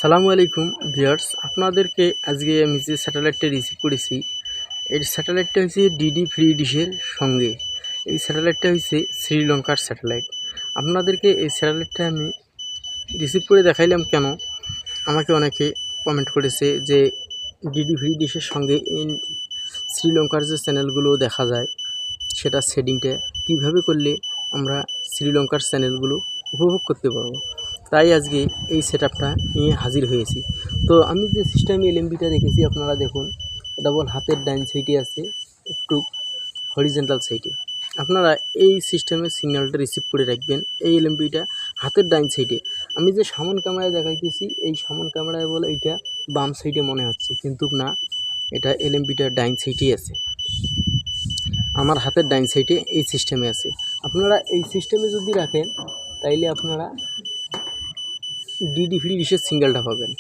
সালামু আলাইকুম ভিউয়ার্স, আপনাদেরকে আজকে আমি যে স্যাটেলাইটটা রিসিভ করেছি, এই স্যাটেলাইটটা হচ্ছে ডিডি ফ্রি ডিশের সঙ্গে। এই স্যাটেলাইটটা হচ্ছে শ্রীলঙ্কার স্যাটেলাইট। আপনাদেরকে এই স্যাটেলাইটটা আমি রিসিভ করে দেখাইলাম কেন, আমাকে অনেকে কমেন্ট করেছে যে ডিডি ফ্রি ডিশের সঙ্গে এই শ্রীলঙ্কার যে চ্যানেলগুলো দেখা যায় সেটা সেটিংটা কীভাবে করলে আমরা শ্রীলঙ্কার চ্যানেলগুলো উপভোগ করতে পারবো। তাই আজকে এই সেটআপটা নিয়ে হাজির হয়েছি। তো আমি যে সিস্টেমে এলএমবিটা রেখেছি আপনারা দেখুন, এটা বল হাতের ডাইন সাইডে আছে, একটু হরিজেন্টাল সাইডে। আপনারা এই সিস্টেমের সিগন্যালটা রিসিভ করে রাখবেন। এই এলএমবিটা হাতের ডাইন সাইডে। আমি যে সামন ক্যামেরায় দেখাইতেছি, এই সামন ক্যামেরায় বলে এইটা বাম সাইডে মনে হচ্ছে, কিন্তু না, এটা এলএমবিটা ডাইন সাইডেই আছে। আমার হাতের ডাইন সাইডে এই সিস্টেমে আছে। আপনারা এই সিস্টেমে যদি রাখেন তাইলে আপনারা ডিডি ফ্রি ডিশের সিঙ্গেলটা পাবেন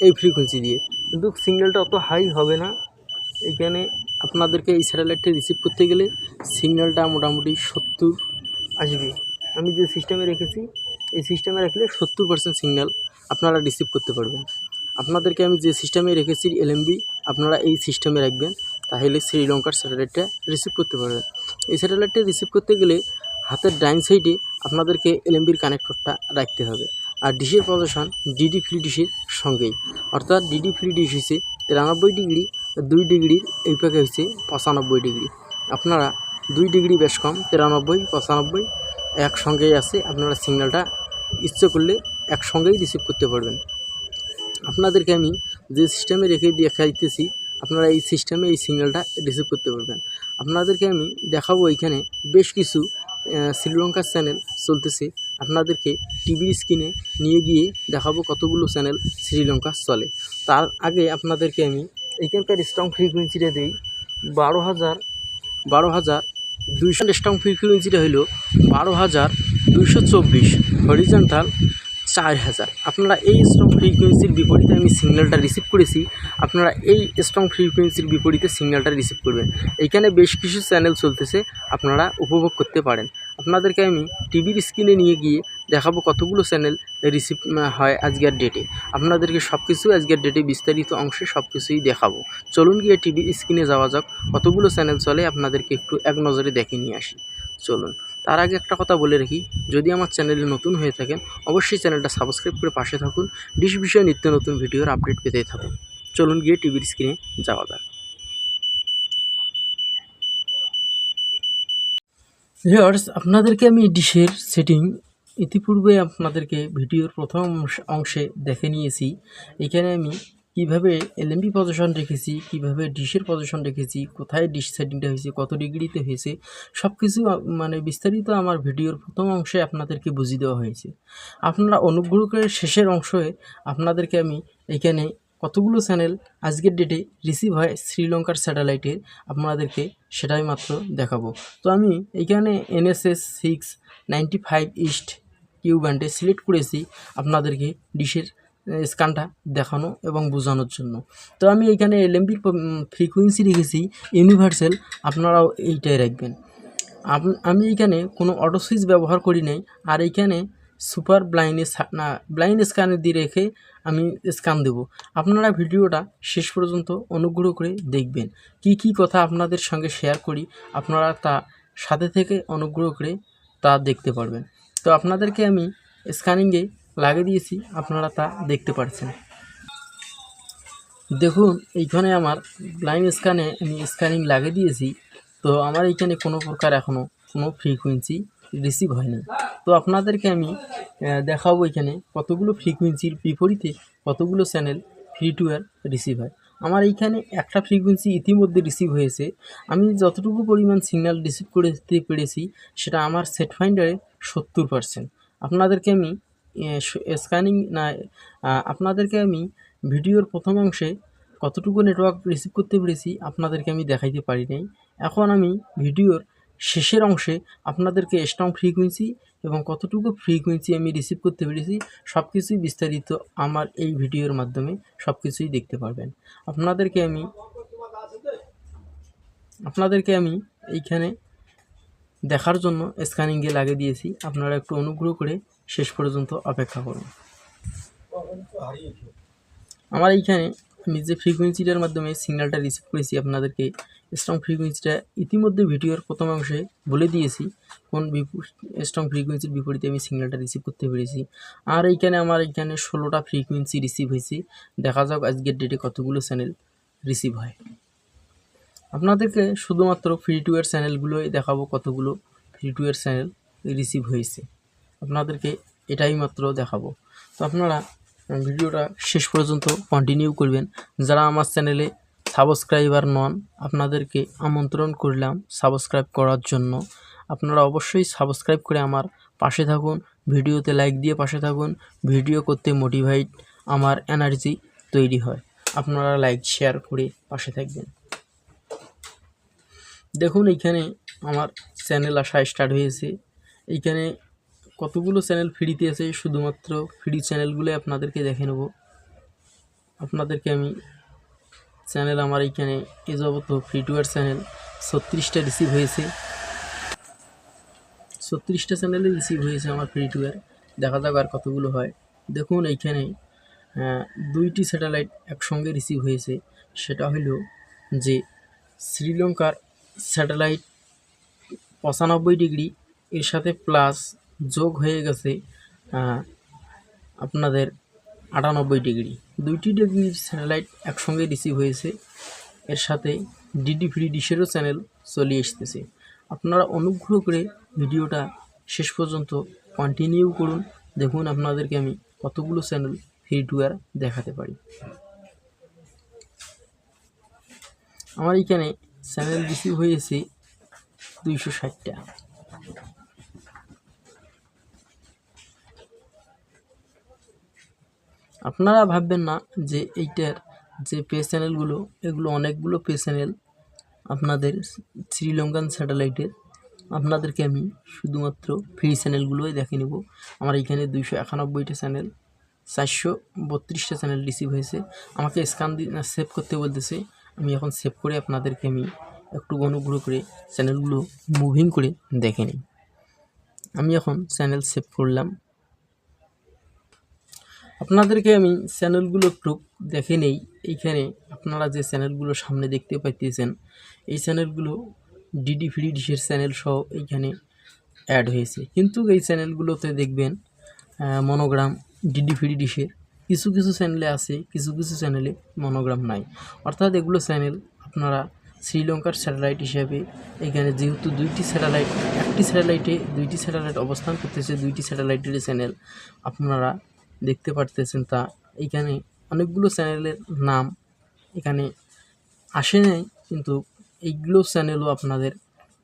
এই ফ্রিকোয়েন্সি দিয়ে, কিন্তু সিগন্যালটা অত হাই হবে না। এখানে আপনাদেরকে এই স্যাটেলাইটটা রিসিভ করতে গেলে সিগন্যালটা মোটামুটি 70 আসবে। আমি যে সিস্টেমে রেখেছি এই সিস্টেমে রাখলে 70% সিগন্যাল আপনারা রিসিভ করতে পারবেন। আপনাদেরকে আমি যে সিস্টেমে রেখেছি এলএমবি, আপনারা এই সিস্টেমে রাখবেন, তাহলে শ্রীলঙ্কার স্যাটেলাইটটা রিসিভ করতে পারবেন। এই স্যাটেলাইটটা রিসিভ করতে গেলে হাতের ডাইন সাইডে আপনাদেরকে এলএমবির কানেক্টরটা রাখতে হবে। আর ডিশের পজিশন ডিডি ফ্রি ডিশের সঙ্গেই, অর্থাৎ ডিডি ফ্রি ডিশ হচ্ছে 93 ডিগ্রি, 2 ডিগ্রির এই পাকে হচ্ছে 95 ডিগ্রি। আপনারা 2 ডিগ্রি বেশ কম, 93 95 একসঙ্গেই আছে। আপনারা সিগন্যালটা ইচ্ছে করলে একসঙ্গেই রিসিভ করতে পারবেন। আপনাদেরকে আমি যে সিস্টেমে রেখে দেখাইতেছি, আপনারা এই সিস্টেমে এই সিগন্যালটা রিসিভ করতে পারবেন। আপনাদেরকে আমি দেখাবো এখানে বেশ কিছু শ্রীলঙ্কার চ্যানেল চলতেছে। আপনাদেরকে টিভির স্ক্রিনে নিয়ে গিয়ে দেখাবো কতগুলো চ্যানেল শ্রীলঙ্কা চলে। তার আগে আপনাদেরকে আমি এইখানকার স্ট্রং ফ্রিকোয়েন্সিটা দিই 12,200। স্ট্রং ফ্রিকোয়েন্সিটা হলো 12,224, হরিজন্টাল 4000। আপনারা এই স্ট্রং ফ্রিকোয়েন্সির বিপরীতে আমি সিগন্যালটা রিসিভ করেছি, আপনারা এই স্ট্রং ফ্রিকোয়েন্সির বিপরীতে সিগন্যালটা রিসিভ করবেন। এইখানে বেশ কিছু চ্যানেল চলতেছে, আপনারা উপভোগ করতে পারেন। আপনাদেরকে আমি টিভির স্ক্রিনে নিয়ে গিয়ে দেখাবো কতগুলো চ্যানেল রিসিভ হয় আজকের ডেটে। আপনাদেরকে সব কিছু আজকের ডেটে বিস্তারিত অংশে সব কিছুই দেখাবো। চলুন গিয়ে টিভির স্ক্রিনে যাওয়া যাক, কতগুলো চ্যানেল চলে আপনাদেরকে একটু এক নজরে দেখে নিয়ে আসি। চলুন। তার আগে একটা কথা বলে রাখি, যদি আমার চ্যানেলে নতুন হয়ে থাকেন অবশ্যই চ্যানেলটা সাবস্ক্রাইব করে পাশে থাকুন, ডিশ বিষয়ে নিত্য নতুন ভিডিওর আপডেট পেতে থাকুন। চলুন গিয়ে টিভির স্ক্রিনে যাওয়া যাক। ভিউয়ার্স, আপনাদেরকে আমি ডিশের সেটিং ইতিপূর্বে আপনাদেরকে ভিডিওর প্রথম অংশে দেখে নিয়েছি। এখানে আমি কিভাবে এলএমবি পজিশন রেখেছি, কিভাবে ডিশের পজিশন রেখেছি, কোথায় ডিশ সেটিংটা হয়েছে, কত ডিগ্রিতে হয়েছে, সব কিছু মানে বিস্তারিত আমার ভিডিওর প্রথম অংশে আপনাদেরকে বুঝিয়ে দেওয়া হয়েছে। আপনারা অনুগ্রহ করে শেষের অংশে আপনাদেরকে আমি এখানে কতগুলো চ্যানেল আজকের ডেটে রিসিভ হয় শ্রীলঙ্কার স্যাটেলাইটের, আপনাদেরকে সেটাই মাত্র দেখাবো। তো আমি এইখানে NSS 695 ইস্ট কিউ ব্যান্ডে সিলেক্ট করেছি আপনাদেরকে ডিশের স্ক্যানটা দেখানো এবং বোঝানোর জন্য। তো আমি এইখানে এলএমবির ফ্রিকোয়েন্সি রেখেছি ইউনিভার্সাল, আপনারাও এইটাই রাখবেন। আমি এইখানে কোনো অটো সুইচ ব্যবহার করি নাই। আর এইখানে সুপার ব্লাইন্ড স্ক্যানের দিয়ে রেখে আমি স্ক্যান দেব। আপনারা ভিডিওটা শেষ পর্যন্ত অনুগ্রহ করে দেখবেন। কি কথা আপনাদের সঙ্গে শেয়ার করি, আপনারা তা সাথে থেকে অনুগ্রহ করে তা দেখতে পারবেন। তো আপনাদেরকে আমি স্ক্যানিংয়ে লাগিয়ে দিয়েছি, আপনারা তা দেখতে পাচ্ছেন। দেখুন, এইখানে আমার ব্লাইন্ড স্ক্যানে আমি স্ক্যানিং লাগিয়ে দিয়েছি। তো আমার এইখানে কোনো প্রকার এখনও কোনো ফ্রিকোয়েন্সি রিসিভ হয়নি। তো আপনাদেরকে আমি দেখাবো এখানে কতগুলো ফ্রিকোয়েন্সির বিপরীতে কতগুলো channel free to air receive হয়। আমার এইখানে একটা ফ্রিকোয়েন্সি ইতিমধ্যে রিসিভ হয়েছে। আমি যতটুকু পরিমাণ সিগন্যাল রিসিভ করতে পেরেছি সেটা আমার সেট ফাইন্ডারে 70%। আপনাদেরকে আমি আপনাদেরকে আমি ভিডিওর প্রথম অংশে কতটুকু নেটওয়ার্ক রিসিভ করতে পেরেছি আপনাদেরকে আমি দেখাইতে পারি নাই। এখন আমি ভিডিওর শেষের অংশে আপনাদেরকে স্ট্রং ফ্রিকোয়েন্সি এবং কতটুকু ফ্রিকোয়েন্সি আমি রিসিভ করতে পেরেছি সব কিছুই বিস্তারিত আমার এই ভিডিওর মাধ্যমে সব কিছুই দেখতে পারবেন। আপনাদেরকে আমি এইখানে দেখার জন্য স্ক্যানিংয়ে লাগিয়ে দিয়েছি, আপনারা একটু অনুগ্রহ করে শেষ পর্যন্ত অপেক্ষা করুন। আমার এইখানে আমি যে ফ্রিকোয়েন্সিটার মাধ্যমে সিগন্যালটা রিসিভ করেছি আপনাদেরকে স্ট্রং ফ্রিকোয়েন্সিটা ইতিমধ্যে ভিডিওর প্রথম অংশে বলে দিয়েছি কোন স্ট্রং ফ্রিকোয়েন্সির বিপরীতে আমি সিগন্যালটা রিসিভ করতে পেরেছি। আর এইখানে আমার এইখানে 16টা ফ্রিকোয়েন্সি রিসিভ হয়েছে। দেখা যাক আজকের ডেটে কতগুলো চ্যানেল রিসিভ হয়। আপনাদেরকে শুধুমাত্র ফ্রি টু এয়ার চ্যানেলগুলোই দেখাবো কতগুলো free to air channel receive হয়েছে, আপনাদেরকে এটাই মাত্র দেখাবো। তো আপনারা ভিডিওটা শেষ পর্যন্ত কন্টিনিউ করবেন। যারা আমার চ্যানেলে সাবস্ক্রাইবার নন আপনাদেরকে আমন্ত্রণ করলাম সাবস্ক্রাইব করার জন্য। আপনারা অবশ্যই সাবস্ক্রাইব করে আমার পাশে থাকুন, ভিডিওতে লাইক দিয়ে পাশে থাকুন। ভিডিও করতে মোটিভেট আমার এনার্জি তৈরি হয়। আপনারা লাইক শেয়ার করে পাশে থাকবেন। দেখুন এইখানে আমার চ্যানেল আসা স্টার্ট হয়েছে। এইখানে কতগুলো চ্যানেল ফ্রিতে আছে, শুধুমাত্র ফ্রি চ্যানেলগুলো আপনাদেরকে দেখে নেব। আপনাদেরকে আমি চ্যানেল আমার এইখানে এ যাবত ফ্রি টু এয়ার চ্যানেল 36টা রিসিভ হয়েছে। 36টা চ্যানেলে রিসিভ হয়েছে আমার ফ্রি টু এয়ার। দেখা যাক আর কতগুলো হয়। দেখুন এইখানে 2টি স্যাটেলাইট একসঙ্গে রিসিভ হয়েছে। সেটা হলো যে শ্রীলঙ্কার স্যাটেলাইট 95 ডিগ্রি এর সাথে প্লাস যোগ হয়ে গেছে আপনাদের 98 ডিগ্রি। 2টি ডিগ্রির স্যাটেলাইট একসঙ্গে রিসিভ হয়েছে। এর সাথে ডিডি ফ্রি ডিশেরও চ্যানেল চলে আসতেছে। আপনারা অনুগ্রহ করে ভিডিওটা শেষ পর্যন্ত কন্টিনিউ করুন। দেখুন আপনাদেরকে আমি কতগুলো চ্যানেল ফ্রি টু এয়ার দেখাতে পারি। আমার এইখানে চ্যানেল রিসিভ হয়েছে 260টা। আপনারা ভাববেন না যে এইটার যে পে চ্যানেলগুলো এগুলো অনেকগুলো পে চ্যানেল আপনাদের শ্রীলঙ্কান স্যাটেলাইটের। আপনাদেরকে আমি শুধুমাত্র ফ্রি চ্যানেলগুলোই দেখে নেব। আমার এইখানে 291টা চ্যানেল, 432টা চ্যানেল রিসিভ হয়েছে। আমাকে স্ক্যান সেভ করতে বলতেছে, আমি এখন সেভ করে আপনাদেরকে আমি একটু অনুগ্রহ করে চ্যানেলগুলো মুভিং করে দেখে নিই। আমি এখন চ্যানেল সেভ করলাম। আপনাদেরকে আমি চ্যানেলগুলো একটু দেখে নেই। এইখানে আপনারা যে চ্যানেলগুলো সামনে দেখতে পাইতেছেন এই চ্যানেলগুলো ডিডি ফ্রি ডিশের চ্যানেল সহ এইখানে অ্যাড হয়েছে। কিন্তু এই চ্যানেলগুলোতে দেখবেন মনোগ্রাম ডিডি ফ্রি ডিশের কিছু কিছু চ্যানেলে আছে, কিছু কিছু চ্যানেলে মনোগ্রাম নাই। অর্থাৎ এগুলো চ্যানেল আপনারা শ্রীলঙ্কার স্যাটেলাইট হিসাবে এখানে যেহেতু একটি স্যাটেলাইটে 2টি স্যাটেলাইট অবস্থান করতেছে, 2টি স্যাটেলাইটের চ্যানেল আপনারা দেখতে পারতেছেন। তা এইখানে অনেকগুলো চ্যানেলের নাম এখানে আসে নাই, কিন্তু এইগুলো চ্যানেলও আপনাদের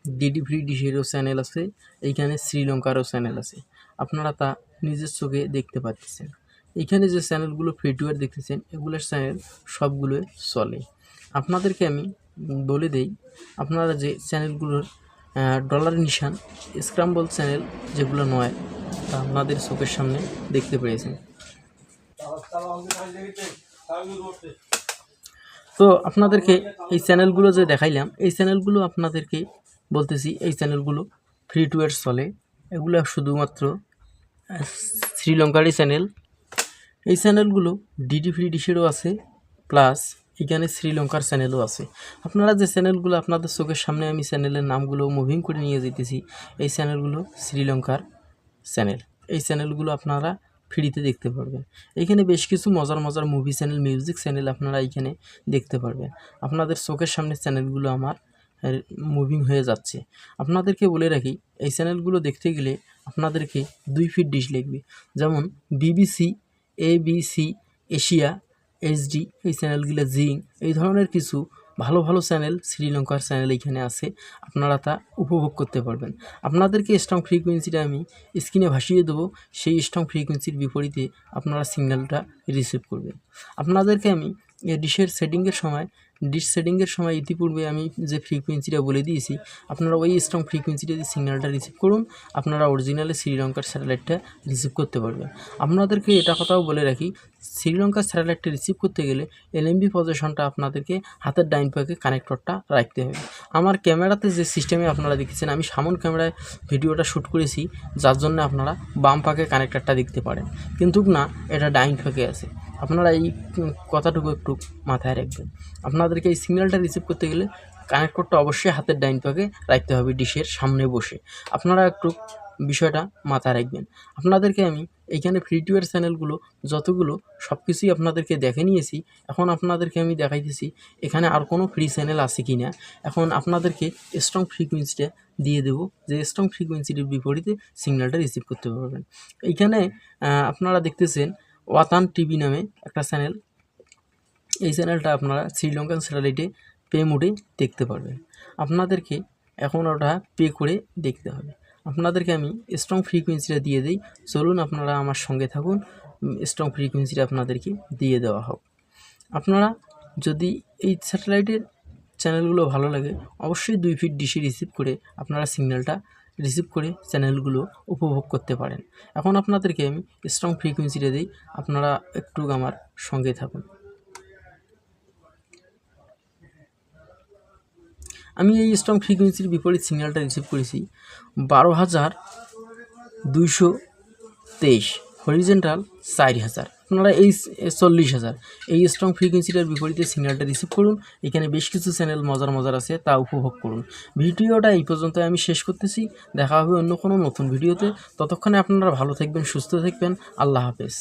ডিডি ফ্রি ডিশেরও চ্যানেল আছে, এইখানে শ্রীলঙ্কারও চ্যানেল আছে। আপনারা তা নিজের চোখে দেখতে পাচ্ছেন। এইখানে যে চ্যানেলগুলো ফ্রি টু এয়ার দেখতেছেন এগুলোর চ্যানেল সবগুলো চলে। আপনাদেরকে আমি বলে দেই, আপনারা যে চ্যানেলগুলোর ডলার নিশান স্ক্রাম্বল চ্যানেল যেগুলো নয় তা আপনাদের চোখের সামনে দেখতে পেয়েছেন। তো আপনাদেরকে এই চ্যানেলগুলো যে দেখাইলাম এই চ্যানেলগুলো আপনাদেরকে বলতেছি এই চ্যানেলগুলো ফ্রি টু এয়ার চলে। এগুলো শুধুমাত্র শ্রীলঙ্কারই চ্যানেল। এই চ্যানেলগুলো ডিডি ফ্রি ডিশেরও আছে, প্লাস এখানে শ্রীলঙ্কার চ্যানেলও আছে। আপনারা যে চ্যানেলগুলো আপনাদের চোখের সামনে আমি চ্যানেলের নামগুলো মুভিং করে নিয়ে যেতেছি এই চ্যানেলগুলো শ্রীলঙ্কার চ্যানেল। এই চ্যানেলগুলো আপনারা ফ্রিতে দেখতে পারবেন। এইখানে বেশ কিছু মজার মজার মুভি চ্যানেল, মিউজিক চ্যানেল আপনারা এইখানে দেখতে পারবেন। আপনাদের চোখের সামনে চ্যানেলগুলো আমার মুভিং হয়ে যাচ্ছে। আপনাদেরকে বলে রাখি এই চ্যানেলগুলো দেখতে গেলে আপনাদেরকে 2 ফিট ডিশ লাগবে। যেমন বিবিসি, ABC, এশিয়া, HD, এই চ্যানেলগুলো জিং, এই ধরনের কিছু ভালো ভালো চ্যানেল শ্রীলঙ্কার চ্যানেল এইখানে আছে। আপনারা তা উপভোগ করতে পারবেন। আপনাদেরকে স্ট্রং ফ্রিকোয়েন্সিটা আমি স্ক্রিনে ভাসিয়ে দেবো, সেই স্ট্রং ফ্রিকোয়েন্সির বিপরীতে আপনারা সিগন্যালটা রিসিভ করবেন। আপনাদেরকে আমি এই ডিশের সেটিংয়ের সময় ডিশ সেটিংয়ের সময় ইতিপূর্বে আমি যে ফ্রিকোয়েন্সিটা বলে দিয়েছি, আপনারা ওই স্ট্রং ফ্রিকোয়েন্সিতে যে সিগন্যালটা রিসিভ করুন, আপনারা অরিজিনালি শ্রীলঙ্কার স্যাটেলাইটটা রিসিভ করতে পারবেন। আপনাদেরকে এটা কথাও বলে রাখি, শ্রীলঙ্কার স্যাটেলাইটটা রিসিভ করতে গেলে এলএমবি পজিশনটা আপনাদেরকে হাতের ডাইন পাকে কানেক্টরটা রাখতে হবে। আমার ক্যামেরাতে যে সিস্টেমে আপনারা দেখেছেন, আমি সামন ক্যামেরায় ভিডিওটা শ্যুট করেছি, যার জন্য আপনারা বাম পাকে কানেক্টরটা দেখতে পারেন, কিন্তু না, এটা ডাইন পাকে আছে। আপনারা এই কথাটুকু একটু মাথায় রাখবেন। আপনাদেরকে এই সিগন্যালটা রিসিভ করতে গেলে কানেক্টরটা অবশ্যই হাতের ডাইন পাকে রাখতে হবে, ডিশের সামনে বসে। আপনারা একটু বিষয়টা মাথায় রাখবেন। আপনাদেরকে আমি এইখানে ফ্রি টু এয়ার চ্যানেলগুলো যতগুলো সব কিছুই আপনাদেরকে দেখে নিয়েছি। এখন আপনাদেরকে আমি দেখাইতেছি এখানে আর কোনো ফ্রি চ্যানেল আছে কি না। এখন আপনাদেরকে স্ট্রং ফ্রিকোয়েন্সিটা দিয়ে দেবো, যে স্ট্রং ফ্রিকোয়েন্সিটির বিপরীতে সিগন্যালটা রিসিভ করতে পারবেন। এইখানে আপনারা দেখতেছেন ওয়াতান টিভি নামে একটা চ্যানেল। এই চ্যানেলটা আপনারা শ্রীলঙ্কান স্যাটেলাইটে পে মোডে দেখতে পারবেন। আপনাদেরকে এখন ওটা পে করে দেখতে হবে। আপনাদেরকে আমি স্ট্রং ফ্রিকোয়েন্সিটা দিয়ে দিই, চলুন আপনারা আমার সঙ্গে থাকুন, স্ট্রং ফ্রিকোয়েন্সিটা আপনাদেরকে দিয়ে দেওয়া হোক। আপনারা যদি এই স্যাটেলাইটের চ্যানেলগুলো ভালো লাগে, অবশ্যই 2 ফিট ডিশে রিসিভ করে আপনারা সিগন্যালটা রিসিভ করে চ্যানেলগুলো উপভোগ করতে পারেন। এখন আপনাদেরকে আমি স্ট্রং ফ্রিকোয়েন্সিটা দিই, আপনারা একটু আমার সঙ্গে থাকুন। আমি এই স্ট্রং ফ্রিকোয়েন্সির বিপরীত সিগন্যালটা রিসিভ করেছি 12,223, হরিজেন্টাল 4,000, আপনারা এই 40,000 এই স্ট্রং ফ্রিকোয়েন্সিটার বিপরীতে সিগন্যালটা রিসিভ করুন। এখানে বেশ কিছু চ্যানেল মজার আছে, তা উপভোগ করুন। ভিডিওটা এই পর্যন্ত আমি শেষ করতেছি, দেখা হবে অন্য কোনো নতুন ভিডিওতে। ততক্ষণে আপনারা ভালো থাকবেন, সুস্থ থাকবেন। আল্লাহ হাফেজ।